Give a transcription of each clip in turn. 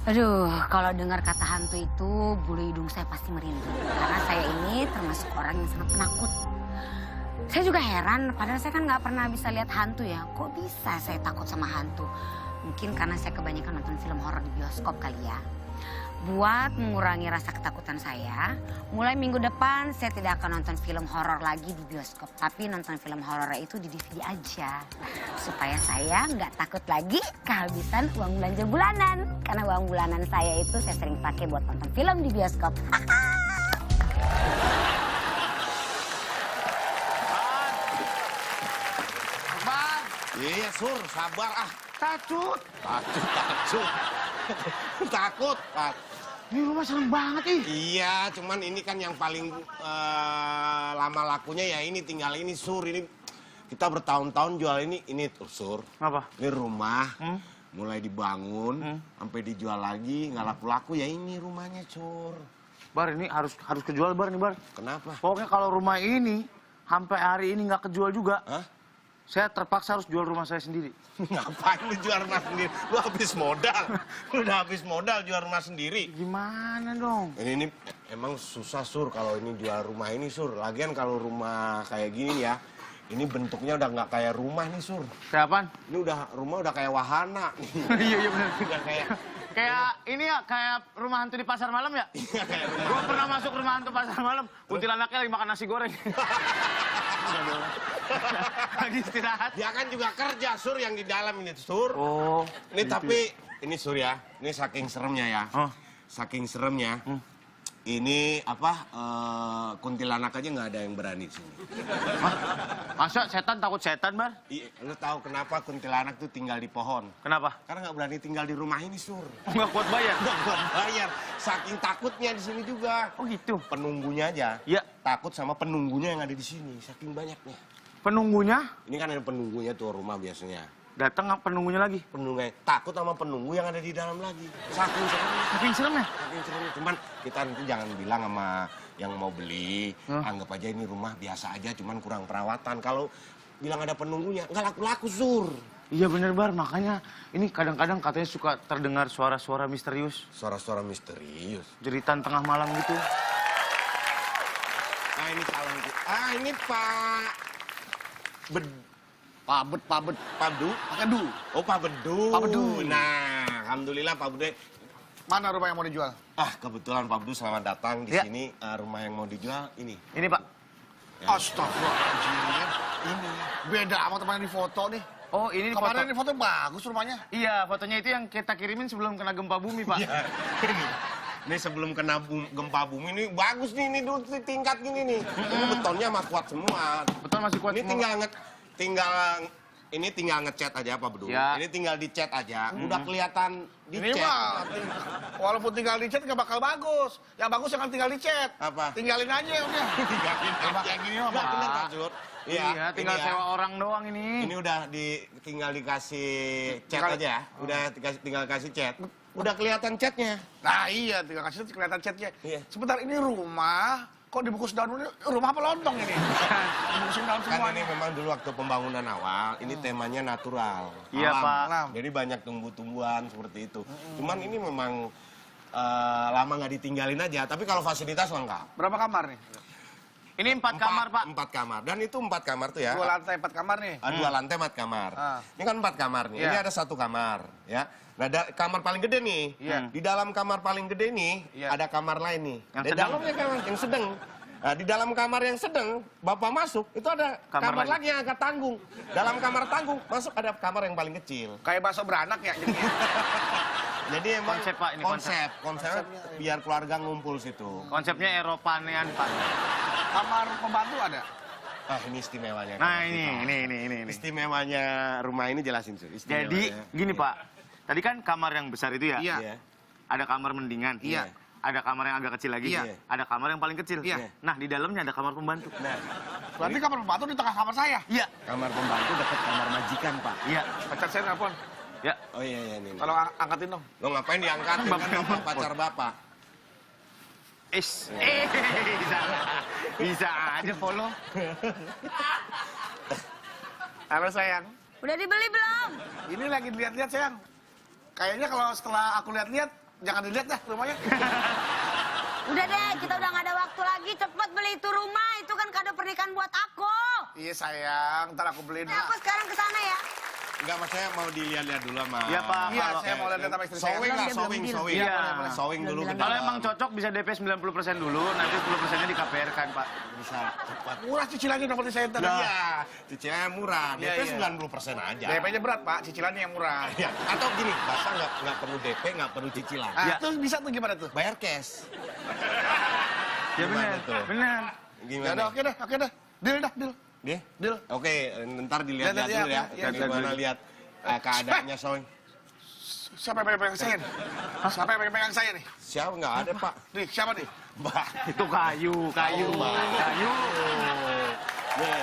Aduh, kalau dengar kata hantu itu, bulu hidung saya pasti merinding. Karena saya ini termasuk orang yang sangat penakut. Saya juga heran, padahal saya kan nggak pernah bisa lihat hantu ya. Kok bisa saya takut sama hantu? Mungkin karena saya kebanyakan nonton film horor di bioskop kali ya. Buat mengurangi rasa ketakutan saya, mulai minggu depan saya tidak akan nonton film horor lagi di bioskop. Tapi nonton film horor itu di DVD aja. Supaya saya nggak takut lagi kehabisan uang belanja bulanan. Karena uang bulanan saya itu saya sering pakai buat nonton film di bioskop. Iya, Sur, sabar ah. Takut. Takut, Pak. Ini rumah serem banget ih. Iya, cuman ini kan yang paling lama lakunya ya ini tinggal ini, Sur. Ini kita bertahun-tahun jual ini tuh, Sur. Apa? Ini rumah, mulai dibangun, sampai dijual lagi, nggak laku-laku ya ini rumahnya, Sur. Bar, ini harus kejual, Bar, nih, Bar. Kenapa? Pokoknya kalau rumah ini sampai hari ini nggak kejual juga, Hah? saya terpaksa harus jual rumah saya sendiri. Ngapain lu jual rumah sendiri? Lu habis modal. Lu udah habis modal jual rumah sendiri. Gimana dong? Ini emang susah, Sur, kalau ini jual rumah ini, Sur. Lagian kalau rumah kayak gini ya, ini bentuknya udah nggak kayak rumah nih, Sur. Kayak apaan? Ini rumah udah kayak wahana. Iya benar. Udah Kayak ini ya, kayak rumah hantu di pasar malam ya? Iya, kayak rumah. Gua pernah masuk rumah hantu pasar malam, kuntilanaknya lagi makan nasi goreng. Lagi istirahat. Dia kan juga kerja, Sur, yang di dalam ini, Sur. Oh. Ini tapi, ini Sur ya, ini saking seremnya ya. Oh. Saking seremnya. Ini kuntilanak aja nggak ada yang berani di sini. Hah? Masa setan takut setan, Bar? Iya, lu tahu kenapa kuntilanak tuh tinggal di pohon? Kenapa? Karena nggak berani tinggal di rumah ini, Sur. Nggak kuat bayar? Nggak buat bayar. Saking takutnya di sini juga. Oh gitu? Penunggunya aja. Iya. Takut sama penunggunya yang ada di sini. Saking banyaknya. Penunggunya? Ini kan ada penunggunya tuh rumah biasanya. Datang penunggunya lagi? Penunggunya takut sama penunggu yang ada di dalam lagi. Saking seremnya. Saking seremnya? Saking seremnya. Cuman kita nanti jangan bilang sama yang mau beli. Anggap aja ini rumah biasa aja, cuman kurang perawatan. Kalau bilang ada penunggunya, nggak laku-laku, Sur. Iya bener, Bar, makanya ini kadang-kadang katanya suka terdengar suara-suara misterius. Suara-suara misterius. Jeritan tengah malam gitu. Ah, ini calon. Ah, ini Pak Pabdu. Pak Bedu. Oh, Pak Bedu. Pak Bedu. Nah, alhamdulillah Pak Bedu. Mana rumah yang mau dijual? Ah, kebetulan Pak Bedu selamat datang di Ya. sini. Rumah yang mau dijual ini. Ini, Pak. Ya. Astagfirullahaladzim. Ini beda sama teman yang di foto nih. Oh, ini Kemarin foto. di foto bagus rumahnya. Iya, fotonya itu yang kita kirimin sebelum kena gempa bumi, Pak. Iya. Ini sebelum kena gempa bumi ini bagus nih, ini dulu tingkat gini nih. Ini betonnya mah kuat semua. Betul masih kuat Ini semua. tinggal ngecat aja Pak Bedu. Ya. Ini tinggal dicat aja. Udah kelihatan Ini dicat. mah, walaupun tinggal dicat nggak bakal bagus. Yang bagus jangan tinggal dicat. Apa? Tinggalin aja udah. Tinggalin aja gini mah. Pak. Bener Pak Sur. Iya, tinggal ini ya. sewa orang doang ini. Ini udah tinggal dikasih cat Tinggal- aja. Udah tinggal kasih cat. Udah kelihatan catnya. Nah iya, tinggal kasih kelihatan catnya. Iya. Sebentar, ini rumah. Kok dibungkus daun ini? Rumah apa lontong ini? Dibungkusin daun Kan semua ini memang dulu waktu pembangunan awal, ini temanya natural. Iya, alam. Pak. Alam. Jadi banyak tumbuh-tumbuhan seperti itu. Cuman ini memang lama nggak ditinggalin aja. Tapi kalau fasilitas lengkap. Berapa kamar nih? Ini 4 kamar, Pak. 4 kamar. Dan itu 4 kamar tuh ya. 2 lantai 4 kamar nih. 2 lantai 4 kamar. Ah. Ini kan 4 kamar nih. Iya. Ini ada 1 kamar, ya. Nah, kamar paling gede nih. Iya. Di dalam kamar paling gede nih, Iya. ada kamar lain nih. Yang Di sedang. dalamnya kamar yang sedang. Nah, di dalam kamar yang sedang, Bapak masuk, itu ada Kamar kamar, lagi. lagi yang agak tanggung. Dalam kamar tanggung, masuk ada kamar yang paling kecil. Kayak bakso beranak ya. Jadi. Jadi emang Konsep, Pak, ini konsepnya biar keluarga ngumpul situ. Konsepnya Eropanean, Pak. Kamar pembantu ada. Ah, ini istimewanya. Nah, ini. Istimewanya rumah ini jelasin, Sur. Istimewanya. Jadi, gini, Pak. Tadi kan kamar yang besar itu ya? Iya. Iya. Ada kamar mendingan. Iya. Ada kamar yang agak kecil lagi. Iya. Ada kamar yang paling kecil. Iya. Nah, di dalamnya ada kamar pembantu. Nah, Berarti kamar pembantu di tengah kamar saya. Iya. kamar pembantu dekat kamar majikan, Pak. Iya. Pacar saya nelfon. Ya. Oh iya, ini. Tolong angkatin dong. Lo ngapain diangkat? Kan bapak pacar bapak. Bisa. Bisa aja follow. Halo sayang. Udah dibeli belum? Ini lagi dilihat-lihat sayang. Kayaknya kalau setelah aku lihat-lihat, jangan dilihat dah rumahnya. Udah deh, kita udah nggak ada waktu lagi. Cepet beli itu rumah, itu kan kado pernikahan buat aku. Iya sayang, ntar aku beliin. Nah, aku sekarang ke sana ya. Enggak, maksudnya mau dilihat-lihat dulu sama... Iya, Pak. Iya, Kalau- saya mau lihat sama istri saya. Sewing lah, Belum sewing. Iya. Boleh sewing dulu. Belum ke Kalau dalam. emang cocok bisa DP 90% dulu, nanti 10%-nya di KPR-kan, Pak. Bisa cepat. Murah cicilannya dong di center. Iya, cicilannya murah. Iya, DP iya. 90% aja. DP-nya berat Pak, cicilannya yang murah. Iya. Atau gini, Bapak nggak perlu DP, nggak perlu cicilan. Ah, Iya. tuh bisa tuh gimana tuh? Bayar cash. Ya Gimana benar, tuh? benar. Ya Gimana? udah, oke dah. Deal dah, deal. Deh? Deal. Oke, ntar dilihat-lihat Lihat, dulu ya. iya, iya. Gimana lihat keadaannya sewing. Siapa yang pegang saya nih? Siapa yang pegang saya nih? Siapa? Nggak ada, Pak. Nih, siapa nih? Mbak. Itu kayu. Mbak. Kayu. Nih.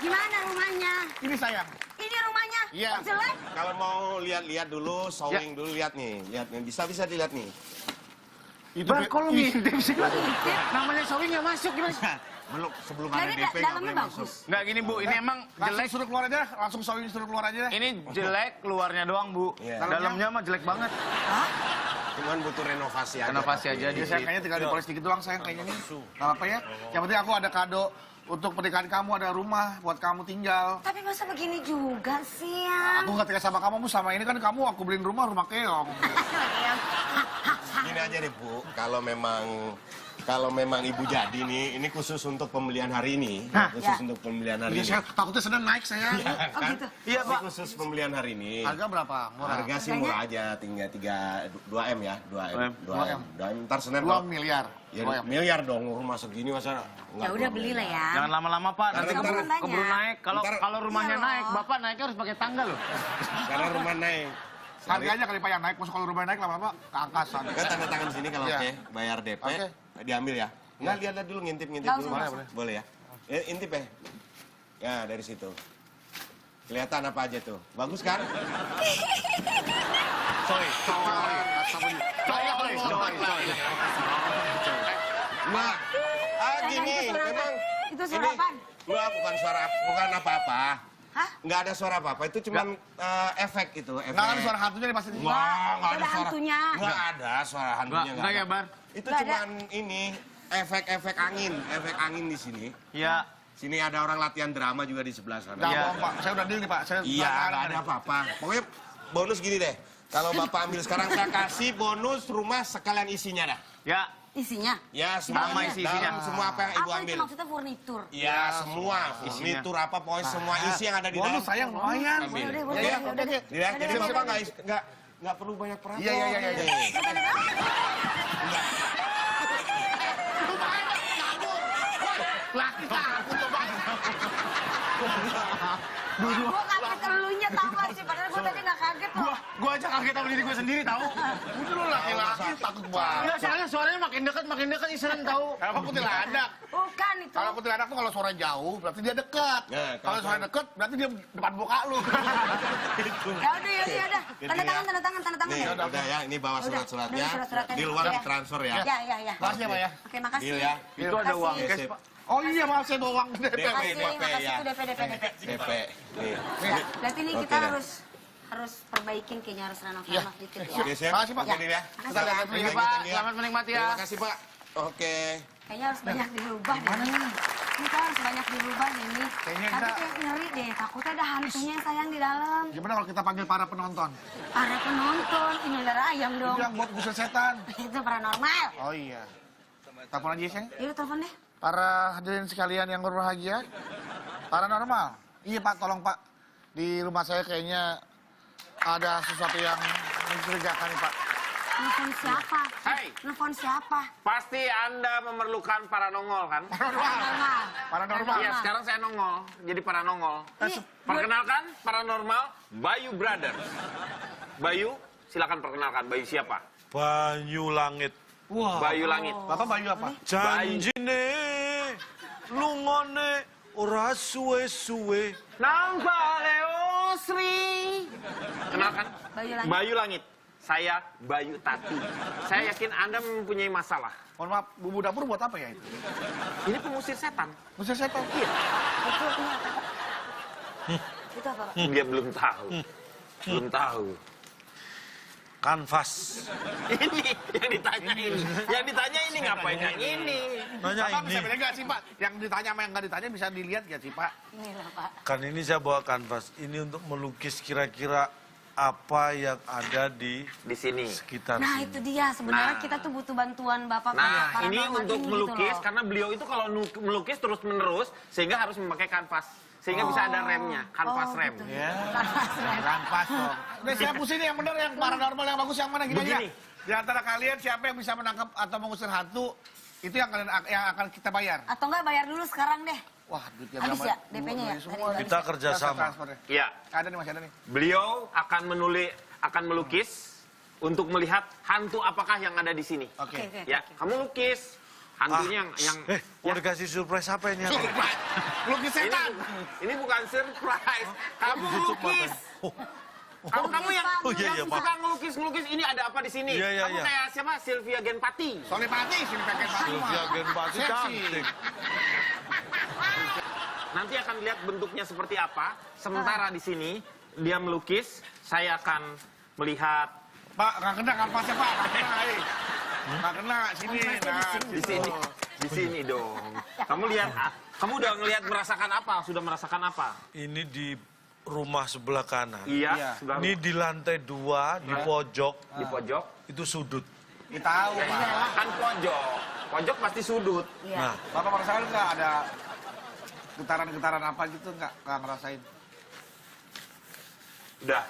Gimana rumahnya? Ini sayang. Ini rumahnya? Iya. Kok jelek? Kalau mau lihat-lihat dulu, sewing dulu, lihat nih. Lihat nih, bisa dilihat nih. Bar, kok lu ngintip sih? Namanya sewing nggak masuk gimana? Belum, sebelum Jadi ada DP nggak dalamnya boleh bagus. masuk. Nggak gini, Bu. Ini emang Langsung jelek. suruh keluar aja, langsung sewing suruh keluar aja deh. Ini jelek keluarnya doang, Bu. Iya. Dalamnya mah jelek banget. Cuman butuh renovasi aja. Renovasi aja Jadi saya kayaknya tinggal dipoles dikit doang sayang kayaknya nih. Gak apa-apa ya. Yang penting aku ada kado untuk pernikahan kamu, ada rumah buat kamu tinggal. Tapi masa begini juga sih, Yang? Aku gak tinggal sama kamu, sama ini kan kamu aku beliin rumah keong. Gini aja deh, Bu. Kalau memang ibu jadi nih, ini khusus untuk pembelian hari ini. Khusus Ya. untuk pembelian hari Iya, ini. saya takutnya sedang naik saya. Oh gitu. Iya, Ini Pak. khusus pembelian hari ini. Harga berapa? Murah. Harga sih murah aja, tinggal 2M ya, 2M. 2M. 2M. Ntar Senin 2 miliar. Ya, 2 M. miliar dong, rumah segini masa Ya udah belilah ya. Jangan lama-lama, Pak. Nanti Ntar- keburu naik. Ntar- Kalau rumahnya Iya, naik, loh. Bapak naiknya harus pakai tangga loh. Karena rumah naik. Harganya kali Pak yang naik, masuk kalau rumah naik lama-lama ke angkasan. Kan tanda tangan di sini kalau Iya. oke, bayar DP, Oke. diambil ya. Nggak, lihat dulu, ngintip-ngintip Nggak dulu. usah, nggak usah. Boleh ya? Intip ya? Ya, dari situ. Kelihatan apa aja tuh? Bagus kan? Mak, gini, Itu suara memang... apa? Itu suara ini- apaan? Nggak, bukan apa-apa. Hah? Nggak ada suara apa-apa, itu cuma efek itu. Efek. Nggak ada suara hantunya nih pasti. Wah, nggak Ada ada suara. hantunya. Nggak ada suara hantunya. Enggak ya, ada. Bar? Itu Nggak ada. cuman ini, efek efek angin di sini. Iya. Sini ada orang latihan drama juga di sebelah sana. Nggak Iya. bohong Pak, saya udah deal nih Pak. Saya Iya, nggak ada apa-apa. Pokoknya bonus gini deh. Kalau Bapak ambil sekarang, saya kasih bonus rumah sekalian isinya dah. Ya. Isinya? Ya, semua Sama isinya. dalam semua apa yang Ibu Apa itu ambil. maksudnya furnitur? Ya, semua. Isinya. Furnitur apa, pokoknya semua isi yang ada di dalam. bonus sayang lumayan. Ambil. Boleh, boleh, Ya, boleh, boleh. Ya, jadi Bapak nggak perlu banyak perabot. Iya, iya, iya, iya. Gue kaget elunya tau gak sih? Padahal gue tadi gak kaget loh. Gua aja kaget sama diri gua sendiri tahu. Itu lu laki-laki takut banget. Enggak, soalnya suaranya makin dekat iseng tahu. Apa kuntilanak? Bukan itu. Kalau kuntilanak tuh kalau suara jauh berarti dia dekat. Ya, Kalau suara dekat berarti dia depan muka lu. Ya udah, ya udah. Tanda tangan, tanda tangan, tanda tangan Nih, ya. udah ya, ini bawa Udah, surat-suratnya. udah, surat-suratnya. Di luar Iya. transfer ya. Ya, ya, ya. Makasih ya Pak ya. Oke, makasih. Deal ya. Itu ada uang Makasih. cash, Pak. Oh iya maaf saya bawa uang DP. DP, Makasih, DP makasih ya. tuh DP. DP. Nih. Ya, berarti ini Oke kita deh. harus perbaikin kayaknya harus renov-renov dikit ya. Oke, siap. Makasih, Pak. Oke, Deal ya. Makasih, Kita ya. lihat dulu Iya, ya, Pak. kita lihat. Selamat menikmati ya. Terima kasih, Pak. Oke. Kayaknya harus banyak dirubah deh. Ini kan harus banyak dirubah nih. Kayaknya Tapi kita- kayak ngeri deh, takutnya ada hantunya yang sayang di dalam. Gimana kalau kita panggil para penonton? Para penonton, ini darah ayam dong. Yang buat gusur setan. Itu paranormal. Oh iya. Telepon aja sayang. Yaudah telepon deh. Para hadirin sekalian yang berbahagia. Paranormal. Iya Pak, tolong Pak. Di rumah saya kayaknya ada sesuatu yang mencurigakan nih Pak. Nelfon siapa? Hai. Nelfon siapa? Pasti Anda memerlukan paranongol kan? Paranormal. Paranormal. Iya, sekarang saya nongol. Jadi paranongol. Ini, Perkenalkan, paranormal Bayu Brothers. Bayu, silakan perkenalkan. Bayu siapa? Banyu langit. Bayu Langit. Bapak Bayu apa? Janjine lungone ora suwe-suwe. Nampak Leo Sri. Kenalkan, Bayu Langit. Bayu Langit. Saya Bayu Tati. Saya yakin Anda mempunyai masalah. Mohon maaf, bumbu dapur buat apa ya itu? Ini pengusir setan. Musik setan. Iya, Itu artinya apa, Pak? Itu apa, Pak? dia belum tahu. Belum tahu. kanvas. Ini yang ditanya ini. Yang ditanya ini ngapain yang ini? Nanya Bapak ini. bisa beda nggak sih Pak? Yang ditanya sama yang nggak ditanya bisa dilihat nggak sih Pak? Inilah Pak. Kan ini saya bawa kanvas. Ini untuk melukis kira-kira apa yang ada di Di sini. sekitar Nah sini. itu dia, sebenarnya Nah. kita tuh butuh bantuan Bapak Nah, paranormal ini untuk gitu melukis loh. karena beliau itu kalau melukis terus-menerus sehingga harus memakai kanvas. Sehingga bisa ada remnya, kanvas rem. Gitu. Ya. Kanvas rem. Kanvas dong. Udah saya pusing yang benar yang paranormal yang bagus yang mana gini aja. Begini. Di antara kalian siapa yang bisa menangkap atau mengusir hantu itu yang akan kita bayar. Atau enggak bayar dulu sekarang deh. Wah, duitnya Habis berapa? ya, DP-nya ya? Semua. Dari- Kita kerjasama. Transfernya. Iya. Ada nih masih ada nih. Beliau akan melukis untuk melihat hantu apakah yang ada di sini. Oke. Oke. Ya, kamu lukis hantunya yang Mau dikasih surprise apa ini? Lukis setan. ini bukan surprise. Kamu lukis. Kamu yang, Oh, iya, iya, yang Pak. suka ngelukis ini ada apa di sini? Iya, iya, Kamu iya. kayak siapa? Sylvia Genpati. Soalnya Pati, sini pakai Pati. Sylvia Genpati Seksi. cantik. Nanti akan lihat bentuknya seperti apa. Sementara di sini dia melukis, saya akan melihat Pak, nggak kena kanvasnya Pak, nggak kena. Nggak kena, sini. Nah, di sini. Di sini dong. Kamu lihat, kamu udah ngelihat merasakan apa? Sudah merasakan apa? Ini di rumah sebelah kanan. Iya, Iya. sebelah Ini di lantai 2, di pojok, di pojok. itu sudut. Kita tahu Pak. Kan pojok. Pojok pasti sudut. Iya. Nah, Bapak merasakan nggak ada getaran-getaran apa gitu nggak ngerasain? Udah.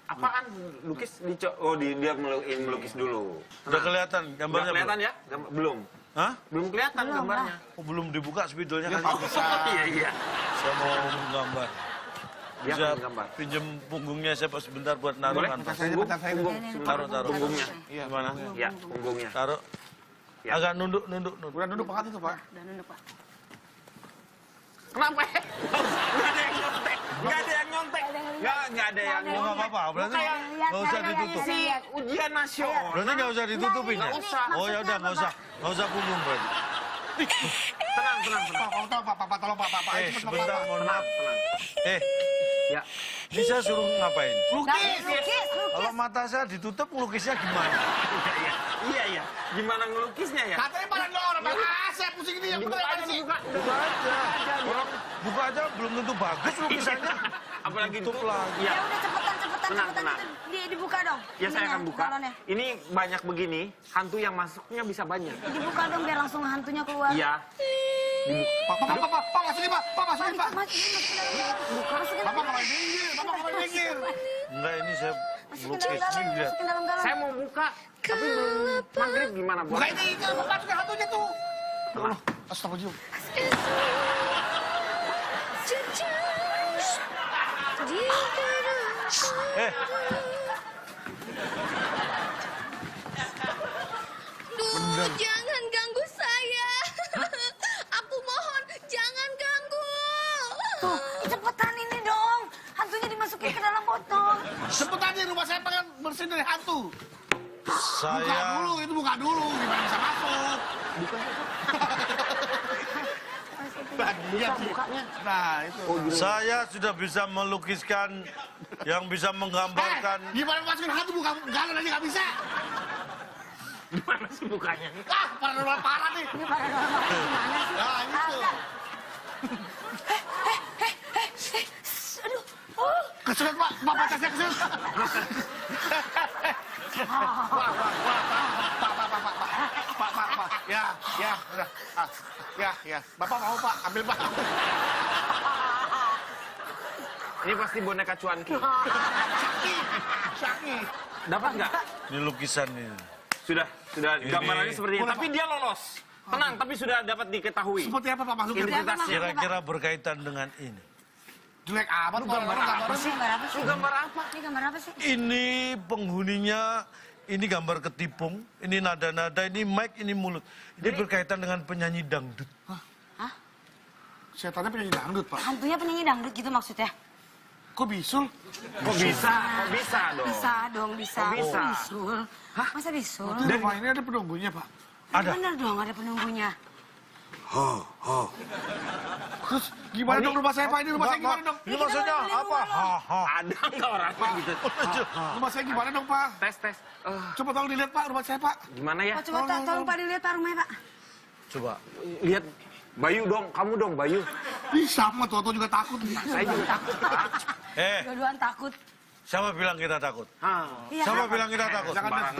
Apaan lukis dia melukis dulu. udah kelihatan Udah gambarnya kelihatan belum? ya? Belum. Hah? Belum kelihatan Belum gambarnya. Oh, belum dibuka spidolnya kan? bisa. Iya, iya. Saya mau menggambar. Dia Bisa akan gambar. pinjem punggungnya saya pas sebentar buat naruh Boleh? kanvas. Punggung, bentar, saya. punggung. Ini, Sebentar, taruh. punggungnya. Iya. Gimana? Ya, punggungnya. Taruh. Ya. Agak nunduk. Udah duduk Pak itu Pak. Udah nunduk Pak. Kenapa ya? Nggak ada yang nyontek. Nggak ada yang nyontek. Nggak ada yang Oh, nggak nyontek. apa-apa. Berarti Kayak nggak usah Lihat, ditutup. si ujian nasional. Berarti nggak usah ditutupin ya? Nggak usah. Oh ya udah nggak usah punggung berarti. Tenang, tenang, tenang. Pak, tolong Pak, tolong Pak. Sebentar, mohon maaf. Tenang. Ya. Ini saya suruh ngapain? Lukis. Kalau mata saya ditutup, ngelukisnya gimana? Iya. Gimana ngelukisnya ya? Katanya paranormal, Pak. Saya pusing ini yang bener yang mana nih? Buka. Buka aja. Orang buka aja belum tentu bagus lukisannya. Apalagi Tutup ditutup. lagi. Ya. Ya udah cepetan Tenang, tenang. Dibuka dong. Ya saya akan Ininya, buka. balonnya. Ini banyak begini, hantu yang masuknya bisa banyak. Dibuka dong biar langsung hantunya keluar. Iya. Pak, masukin Pak. Pak, masukin Pak. Masukin dalam. Masukin Bapak dalam. kalau minggir, Bapak kalau minggir. Enggak, ini saya Masukin lukis. dalam galon. Ini lihat. Masukin dalam galon. Saya mau buka, tapi belum maghrib gimana, Bos? Buka ini, Bapak masukin hantunya tuh. Ya Allah, astagfirullah. Eh, Duh, jangan ganggu saya. Aku mohon, jangan ganggu. Tuh, cepetan ini dong. Hantunya dimasukin ke dalam botol. Cepetan nih, rumah saya pengen bersih dari hantu. Buka saya dulu, itu buka dulu. Gimana bisa masuk? Bagian bukanya. Nah, itu. saya sudah bisa melukiskan yang bisa menggambarkan. Gimana masukin hantu buka galon aja nggak bisa? Gimana sih bukanya? Ah, paranormal parah nih. Ini paranormal gimana sih? Nah, itu. Aduh. Oh. Kesulitan Pak, Bapak tasnya kesulitan. Pak. Ya, udah. Ya. Bapak mau Pak, ambil Pak. Ini pasti boneka cuanki. Syaki. Dapat nggak? Ini lukisan ini. Sudah Ini- gambarannya seperti ini. Boleh, Tapi dia lolos. Tenang, tapi sudah dapat diketahui. Seperti apa Pak makhluknya? Identitasnya. Kira-kira berkaitan dengan ini. Jelek amat Pak. Gambar apa sih? Gambar apa sih? Lu gambar apa? Ini gambar apa sih? Ini penghuninya, ini gambar ketipung, ini nada-nada, ini mic, ini mulut. Ini berkaitan dengan penyanyi dangdut. Setannya penyanyi dangdut Pak. Hantunya penyanyi dangdut gitu maksudnya? Kok bisul? Kok bisa? Kok bisa dong? Bisa dong, bisa. Oh, bisa. Oh, bisul. Hah? Masa bisul? Itu rumah ini ada penunggunya Pak. Ada. Bener dong ada penunggunya. Terus gimana dong rumah saya, Pak? Ini rumah saya gimana dong? Ini maksudnya apa? Ada nggak orangnya gitu? Rumah saya gimana dong, Pak? Tes. Coba tolong dilihat, Pak, rumah saya, Pak. Gimana ya? Pak, coba tolong Pak dilihat Pak rumahnya Pak. Coba. Lihat. Bayu dong, kamu dong, Bayu. Ih, sama Toto juga takut. Saya juga takut, Pak. Dua-duaan takut. Siapa bilang kita takut? Iya. Siapa bilang kita takut? Sembarangan.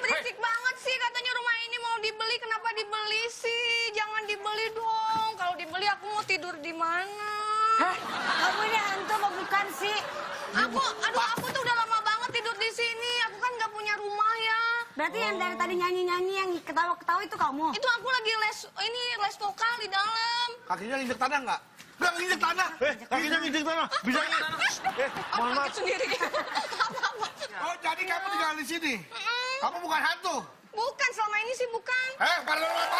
Berisik banget sih, katanya rumah ini mau dibeli. Kenapa dibeli sih? Jangan dibeli dong. Kalau dibeli aku mau tidur di mana? Kamu ini hantu apa bukan sih? Aku tuh udah lama banget tidur di sini. Aku kan nggak punya rumah ya. Berarti yang dari tadi nyanyi-nyanyi yang ketawa-ketawa itu kamu? Itu aku lagi les vokal di dalam. Kakinya injek tanah nggak? Nggak injek tanah. Kakinya nginjek tanah. Bisa Aku sakit sendiri. Oh, jadi kamu tinggal di sini? Kamu bukan hantu? Bukan, selama ini sih bukan. Paranormal, Pak.